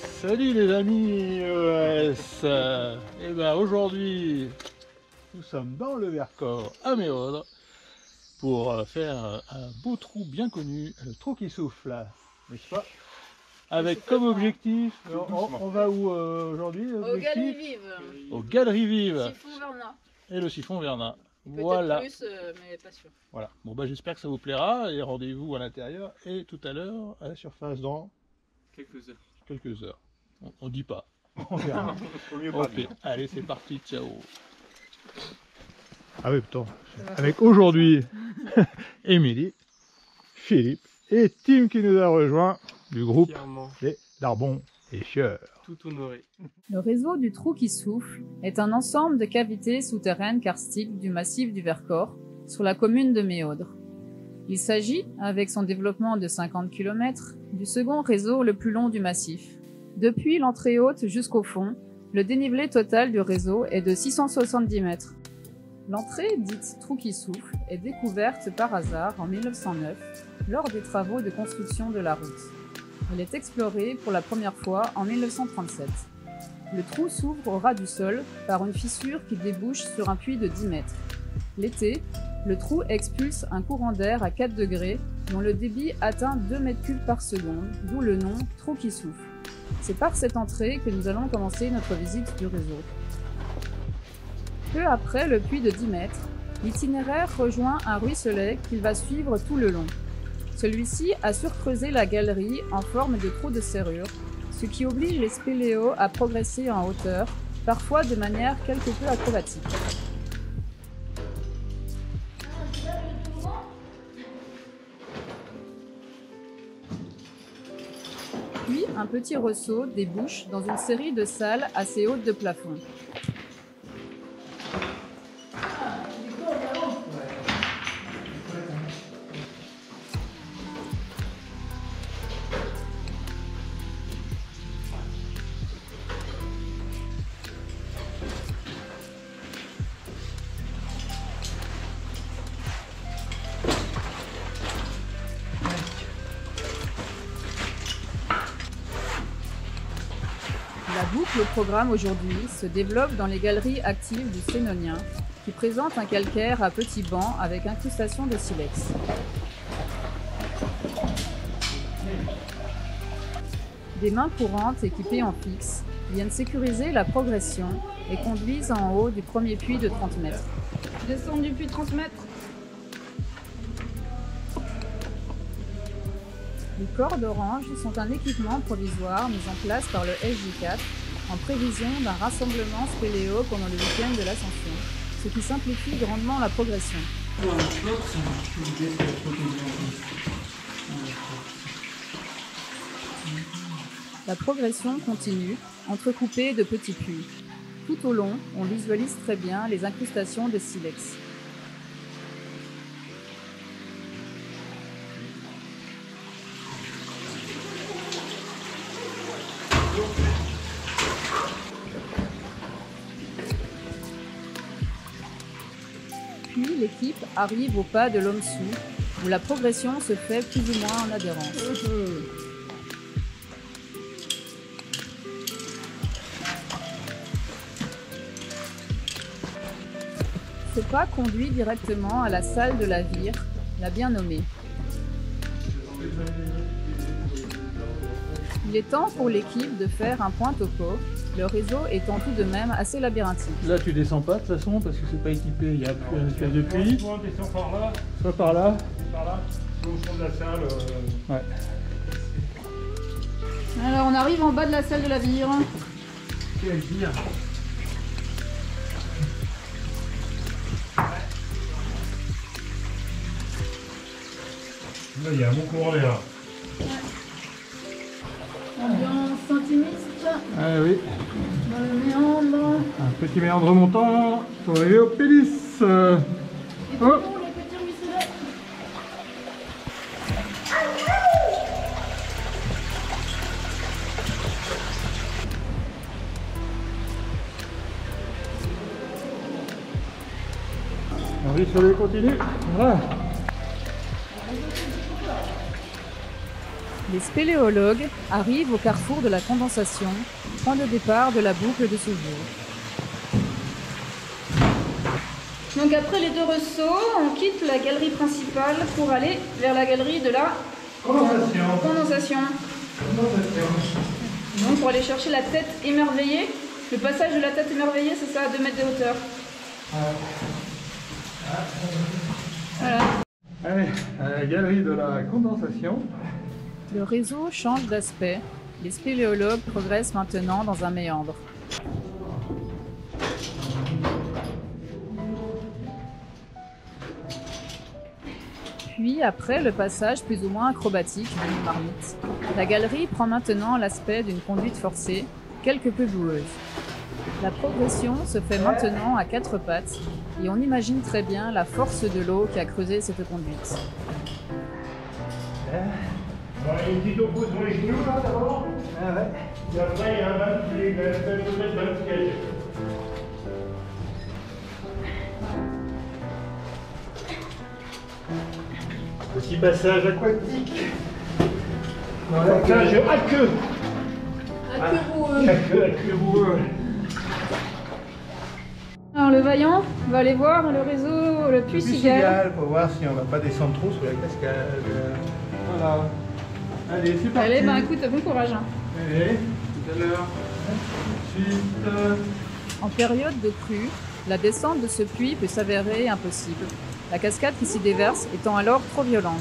Salut les amis ES. Et ben aujourd'hui nous sommes dans le Vercors à Méaudre pour faire un beau trou bien connu, le trou qui souffle, n'est-ce pas? Avec comme objectif, on va où aujourd'hui? Aux Galeries Vives. Aux Galeries Vives. Siphon Vernat. Et le siphon Vernat. Voilà. Peut-être plus, mais pas sûr. Voilà. Bon bah j'espère que ça vous plaira et rendez-vous à l'intérieur et tout à l'heure à la surface dans quelques heures. Quelques heures. On dit pas. On verra. Okay. Allez, c'est parti, ciao. Ah oui, putain. Avec aujourd'hui Émilie, Philippe et Tim qui nous a rejoint du groupe Les Darbons et Chieurs. Tout honoré. Le réseau du trou qui souffle est un ensemble de cavités souterraines karstiques du massif du Vercors sur la commune de Méaudre. Il s'agit, avec son développement de 50 km, du second réseau le plus long du massif. Depuis l'entrée haute jusqu'au fond, le dénivelé total du réseau est de 670 mètres. L'entrée, dite trou qui souffle, est découverte par hasard en 1909 lors des travaux de construction de la route. Elle est explorée pour la première fois en 1937. Le trou s'ouvre au ras du sol par une fissure qui débouche sur un puits de 10 mètres. L'été, le trou expulse un courant d'air à 4 degrés dont le débit atteint 2 mètres cubes par seconde, d'où le nom « trou qui souffle ». C'est par cette entrée que nous allons commencer notre visite du réseau. Peu après le puits de 10 mètres, l'itinéraire rejoint un ruisselet qu'il va suivre tout le long. Celui-ci a surcreusé la galerie en forme de trou de serrure, ce qui oblige les spéléos à progresser en hauteur, parfois de manière quelque peu acrobatique. Puis, un petit ressaut débouche dans une série de salles assez hautes de plafond. La boucle au programme aujourd'hui se développe dans les galeries actives du Sénonien, qui présentent un calcaire à petits bancs avec incrustation de silex. Des mains courantes équipées en fixe viennent sécuriser la progression et conduisent en haut du premier puits de 30 mètres. Descendre du puits de 30 mètres. Les cordes oranges sont un équipement provisoire mis en place par le SJ4 en prévision d'un rassemblement spéléo pendant le week-end de l'Ascension, ce qui simplifie grandement la progression. La progression continue, entrecoupée de petits puits. Tout au long, on visualise très bien les incrustations de silex. Puis l'équipe arrive au pas de l'Homme-Sou, où la progression se fait plus ou moins en adhérence. Ce pas conduit directement à la salle de la Vire, la bien nommée. Il est temps pour l'équipe de faire un point topo, le réseau étant tout de même assez labyrinthique. Là tu descends pas de toute façon parce que c'est pas équipé, il y a plus un espèce de puits. Soit on descend par là, Soit par là. soit au fond de la salle. Ouais. Alors on arrive en bas de la salle de la Vire. Quelle vire. Là il y a un bon courant d'air. Ambiance intimiste, Ah oui. dans le méandre. Un petit méandre montant pour arriver au pélis. Et Oh. les petits ruisselets. On ruisselet continue. Voilà. Les spéléologues arrivent au carrefour de la condensation, point de départ de la boucle de ce jour. Donc après les 2 ressauts, on quitte la galerie principale pour aller vers la galerie de la condensation. Donc pour aller chercher la tête émerveillée. Le passage de la tête émerveillée, c'est ça, à 2 mètres de hauteur. Voilà. Allez, à la galerie de la condensation. Le réseau change d'aspect. Les spéléologues progressent maintenant dans un méandre. Puis, après le passage plus ou moins acrobatique d'une marmite, la galerie prend maintenant l'aspect d'une conduite forcée, quelque peu boueuse. La progression se fait maintenant à 4 pattes, et on imagine très bien la force de l'eau qui a creusé cette conduite. Une petite eau sur les genoux là d'abord. Et après il y a un bain de piège. Petit passage aquatique. Passage à queue. À queue boueux. À queue boueux. Alors le vaillant va aller voir le réseau, le puits cigale. Pour voir si on va pas descendre trop sur la cascade. Voilà. Allez, c'est parti. Allez, bah écoute, bon courage. Hein. Allez, tout à l'heure. Ensuite. En période de crue, la descente de ce puits peut s'avérer impossible, la cascade qui s'y déverse étant alors trop violente.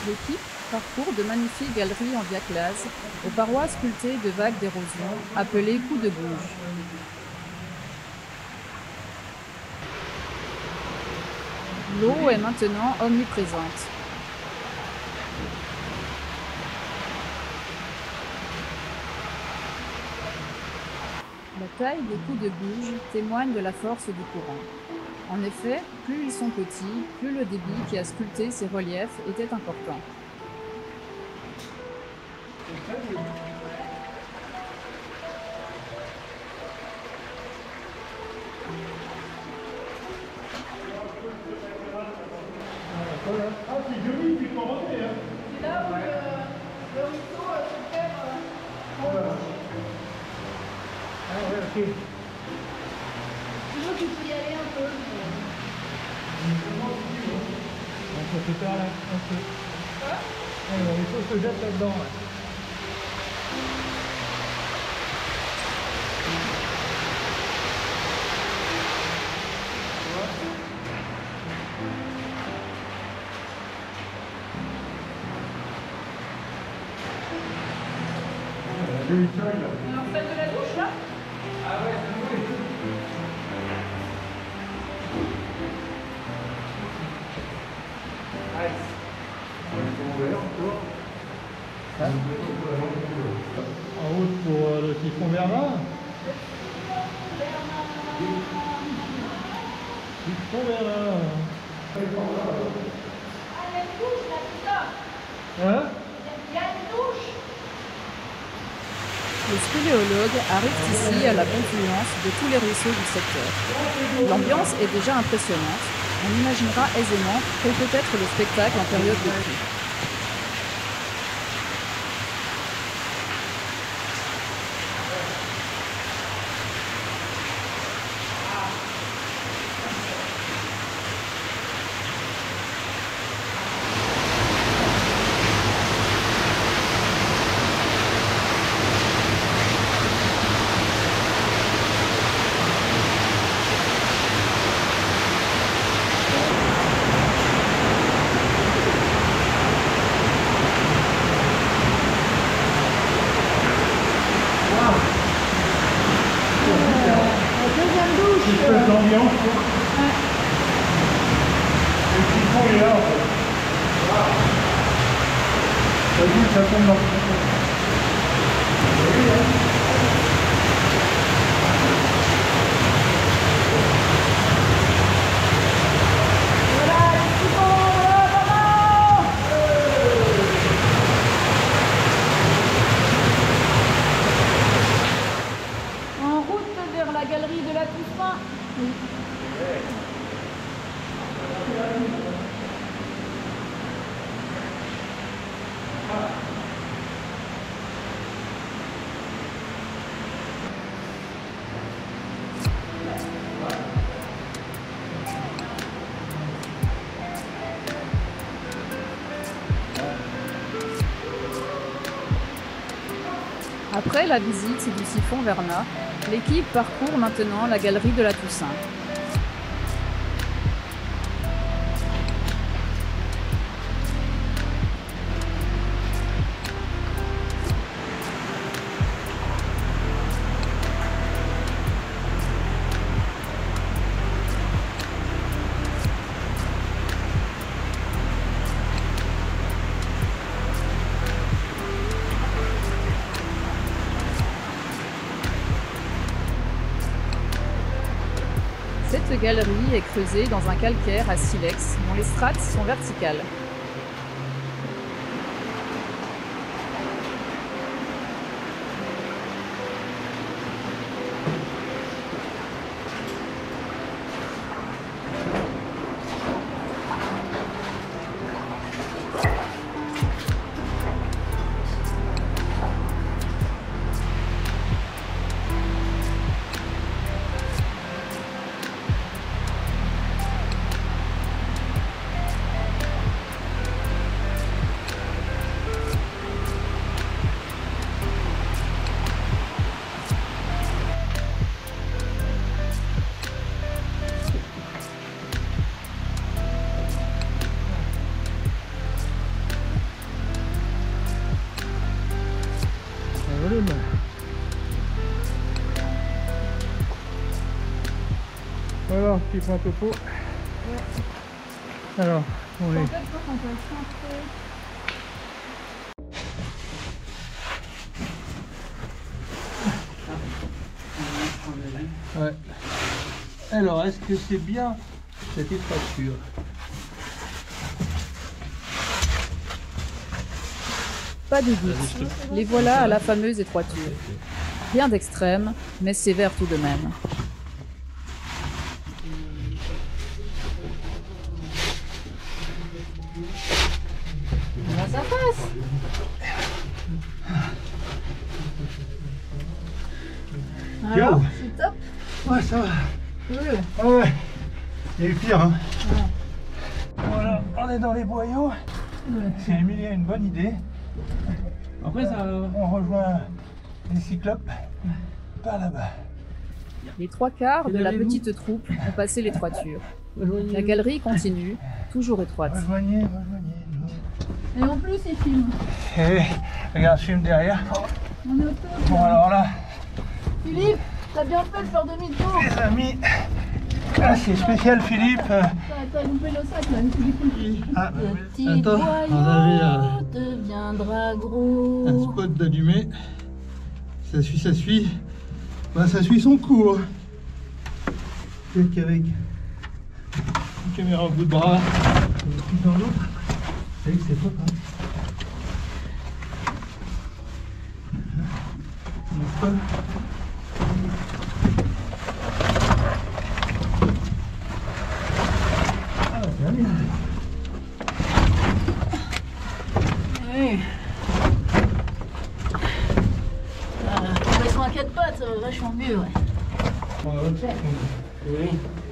L'équipe parcourt de magnifiques galeries en diaclase, aux parois sculptées de vagues d'érosion, appelées coups de bouge. L'eau est maintenant omniprésente. La taille des coups de bouge témoigne de la force du courant. En effet, plus ils sont petits, plus le débit qui a sculpté ces reliefs était important. Ah, c'est joli, tu peux rentrer. Hein. C'est là où le ruisseau se perd. Ah ouais, ok. Toujours tu peux y aller un peu. Donc ça se perd là. Ok. Quoi? Alors, il faut se jeter là-dedans. Ouais. Alors celle de la douche là? En route pour le siphon Bernard. Siphon Bernard. Ah, il y a une douche là, c'est ça? Hein? Il y a une douche? Les spéléologues arrivent ici à la confluence de tous les ruisseaux du secteur. L'ambiance est déjà impressionnante. On imaginera aisément quel peut être le spectacle en période de pluie. Le siphon est là en fait. Ça dit que ça tombe dans le siphon. Oui, hein. En route vers la galerie de la Toussaint. Après la visite du siphon Vernat, l'équipe parcourt maintenant la galerie de la Toussaint. Cette galerie est creusée dans un calcaire à silex dont les strates sont verticales. Alors, petit point topo. Alors, on est. En fait, je pense qu'on peut centrer. Ouais. Alors, est-ce que c'est bien cette étroiture? Pas de doute, les voilà à la fameuse étroiture. Rien d'extrême, mais sévère tout de même. Comment ça passe? Alors, c'est top. Ouais, ça va. Oui. Ah ouais. Il y a eu pire, hein. Voilà, on est dans les boyaux. Si Émilie a une bonne idée. Après, ça. On rejoint les cyclopes par là-bas. Les trois quarts de la petite troupe ont passé l'étroiture. La galerie continue, toujours étroite. Rejoignez. Et en plus, il filme. Et regarde, je filme derrière. On est au top. Bon, alors là, Philippe, t'as bien fait de faire demi-tour. les amis, ah, c'est spécial, Philippe. T'as loupé le sac là, Philippe. Ah, Le petit Attends, boyau on avait, deviendra gros. un spot d'allumé. Ça suit. Bah, ça suit son cours. Peut-être qu'avec une caméra au bout de bras, un truc dans l'autre, c'est vrai que c'est top. Hein. N'est-ce pas? Ah, bien. Oui. On va sur un 4 pattes, ça va vachement mieux, ouais. Oui,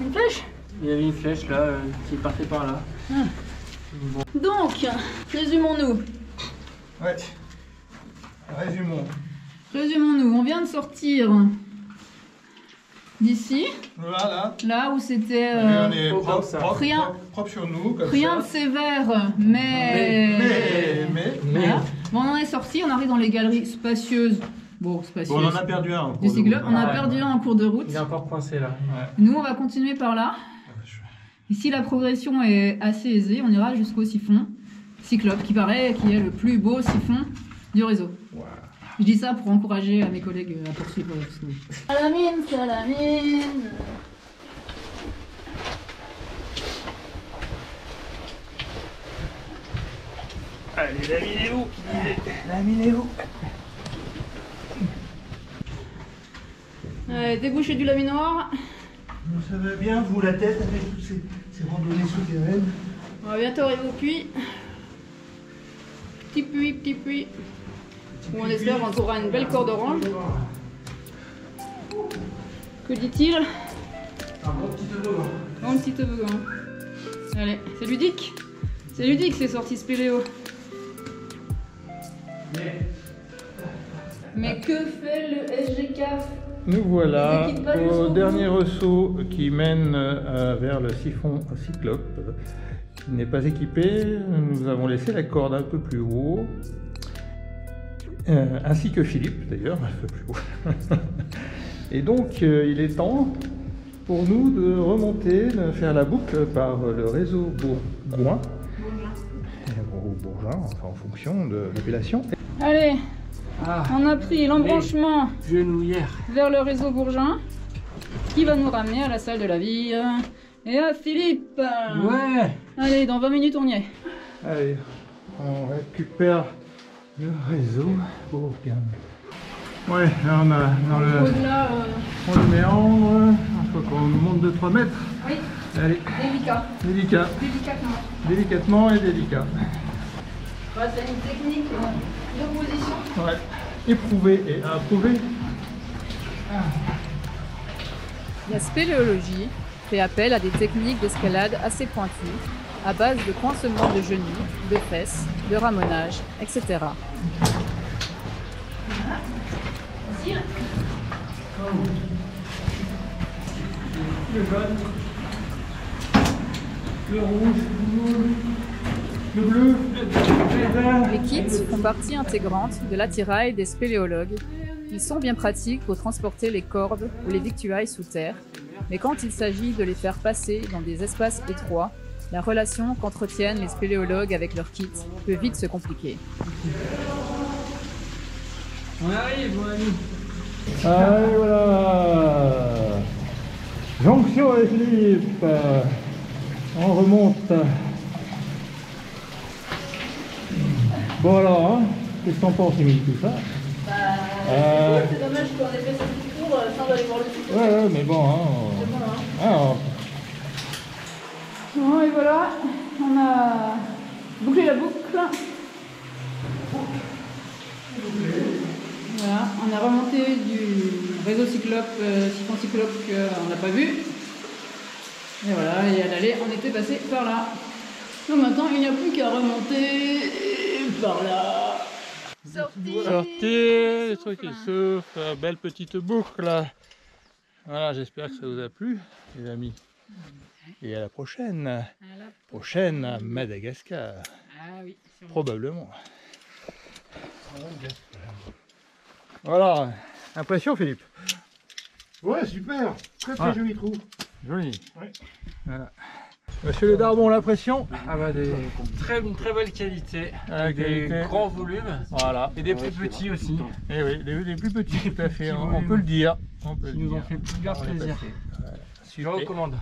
Une flèche? il y avait une flèche là qui partait par là. Donc, résumons-nous. Ouais. Résumons. On vient de sortir d'ici, là où c'était on est comme propre, ça. propre sur nous, comme rien de ça. sévère, mais... Voilà. Bon, on en est sorti, on arrive dans les galeries spacieuses. Bon, spacieuses. Bon, on en a perdu un. Du cyclope, on a Ouais. perdu un en cours de route. Il est encore coincé là. Nous, on va continuer par là. Ici, la progression est assez aisée. On ira jusqu'au siphon Cyclope, qui paraît qui est le plus beau siphon du réseau. Wow. Je dis ça pour encourager mes collègues à poursuivre. À la mine, c'est à la mine. Allez, la mine est où? La mine est où? Allez, débouchez du laminoir. Ça va bien, vous la tête avec toutes ces randonnées souterraines. On va bientôt arriver au puits. Petit puits. Où on espère qu'on trouvera une belle corde orange. Que dit-il? Un gros petit toboggan. Un petit toboggan. Allez, c'est ludique. C'est ludique ces sorties spéléo. Mais que fait le SGCAF? Nous voilà Ils équipent pas au jusqu'au dernier bout. ressaut qui mène vers le siphon Cyclope. Il n'est pas équipé, nous avons laissé la corde un peu plus haut, ainsi que Philippe d'ailleurs, un peu plus haut. Et donc il est temps pour nous de remonter, de faire la boucle par le réseau Bourgoin, ou Bourgoin, enfin en fonction de l'appellation. Allez, Ah, on a pris l'embranchement genouillère. vers le réseau Bourgoin qui va nous ramener à la salle de la ville. Et à Philippe. Ouais. Allez, dans 20 minutes on y est. Allez, on récupère le réseau Bourgoin. Ouais, là on a dans le... Au-delà, On le méandre, il faut qu'on monte de 3 mètres. oui, Allez, délicat. délicatement, Délicatement. et délicat. Bah, c'est une technique d'opposition. Ouais, éprouvé et approuvé. La spéléologie fait appel à des techniques d'escalade assez pointues, à base de coincement de genoux, de fesses, de ramonage, etc. Le jaune, le rouge, le bleu, le vert. Les kits font partie intégrante de l'attirail des spéléologues. Ils sont bien pratiques pour transporter les cordes ou les victuailles sous terre, mais quand il s'agit de les faire passer dans des espaces étroits, la relation qu'entretiennent les spéléologues avec leurs kits peut vite se compliquer. On arrive, mon ami. Allez, voilà. Jonction avec Philippe. On remonte. Bon alors, hein, qu'est-ce que t'en penses, Émilie, tout ça? C'est dommage qu'on ait fait ce petit tour sans aller voir le site. Ouais, mais bon, hein. C'est bon, hein. Ah, Bon, et voilà, on a bouclé la boucle. Voilà, on a remonté du réseau Cyclope, siphon Cyclope qu'on n'a pas vu. Et voilà, et à l'aller, on était passé par là. Donc maintenant, il n'y a plus qu'à remonter par là. sortez, les trucs qui soufflent, belle petite boucle là. Voilà, j'espère que ça vous a plu, les amis. Et à la prochaine. Prochaine à Madagascar. Ah oui, Probablement. Voilà. Impression, Philippe? Ouais, super. Très joli trou. Joli. Ouais. Voilà. Monsieur le Darbon, l'impression? Ah bah une très belle qualité, avec des qualité. grands volumes. Voilà. Et des plus petits aussi, Et oui, les plus petits, tout à fait. Petits On volumes. peut le dire. On peut qui le nous ont dire. fait bien plaisir. Voilà. Je Super. recommande.